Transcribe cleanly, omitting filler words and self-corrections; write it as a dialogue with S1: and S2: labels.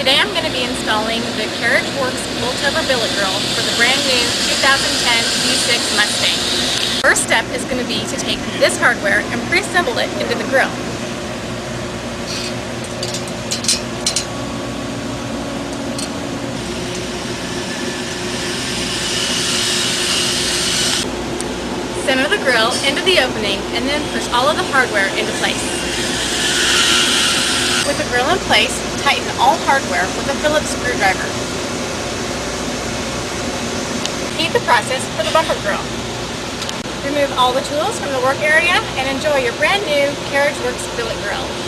S1: Today I'm going to be installing the Carriage Tilt-over billet grille for the brand new 2010 V6 Mustang. First step is going to be to take this hardware and pre-assemble it into the grille. Center the grille into the opening and then push all of the hardware into place. With the grille in place, tighten all hardware with a Phillips screwdriver. Repeat the process for the bumper grille. Remove all the tools from the work area and enjoy your brand new Carriage Billet Grille.